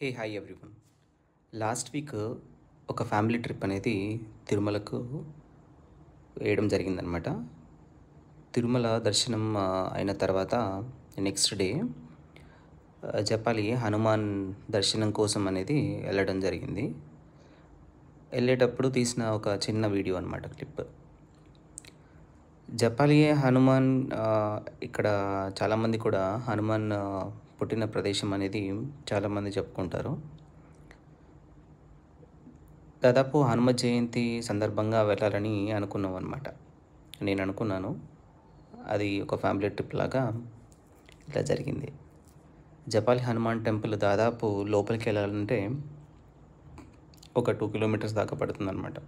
Hey hi everyone. Last week ఒక family trip అనేది తిరుమలకు వేయడం జరిగిందనమాట. తిరుమల దర్శనం అయిన తర్వాత నెక్స్ట్ డే జపాలి హనుమాన్ దర్శనం కోసం అనేది వెళ్ళడం జరిగింది. వెళ్ళేటప్పుడు తీసిన ఒక చిన్న వీడియో అనమాట, క్లిప్. జపాలి హనుమాన్ ఇక్కడ చాలామంది కూడా హనుమాన్ పుట్టిన ప్రదేశం అనేది చాలామంది చెప్పుకుంటారు. దాదాపు హనుమ జయంతి సందర్భంగా వెళ్ళాలని అనుకున్నాం అనమాట. నేను అనుకున్నాను, అది ఒక ఫ్యామిలీ ట్రిప్ లాగా ఇలా జరిగింది. జపాలి హనుమాన్ టెంపుల్ దాదాపు లోపలికి వెళ్ళాలంటే ఒక 2 కిలోమీటర్స్ దాకా పడుతుందన్నమాట.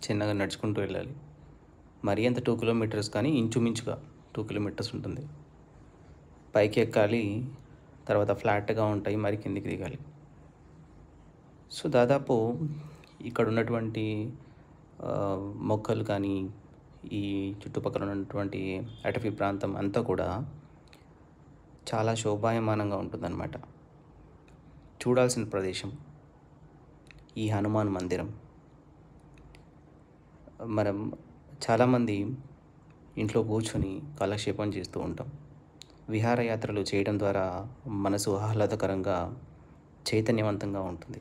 చిన్నగా నడుచుకుంటూ వెళ్ళాలి. మరీ అంత 2 కిలోమీటర్స్ కానీ ఇంచుమించుగా 2 కిలోమీటర్స్ ఉంటుంది. పైకి ఎక్కాలి, తర్వాత ఫ్లాట్గా ఉంటాయి, మరి కిందికి దిగాలి. సో దాదాపు ఇక్కడ ఉన్నటువంటి మొక్కలు కానీ, ఈ చుట్టుపక్కల ఉన్నటువంటి అటవీ ప్రాంతం అంతా కూడా చాలా శోభాయమానంగా ఉంటుందన్నమాట. చూడాల్సిన ప్రదేశం ఈ హనుమాన్ మందిరం. మనం చాలామంది ఇంట్లో కూర్చొని కాలక్షేపం చేస్తూ ఉంటాం. విహారయాత్రలు చేయడం ద్వారా మనసు ఆహ్లాదకరంగా, చైతన్యవంతంగా ఉంటుంది.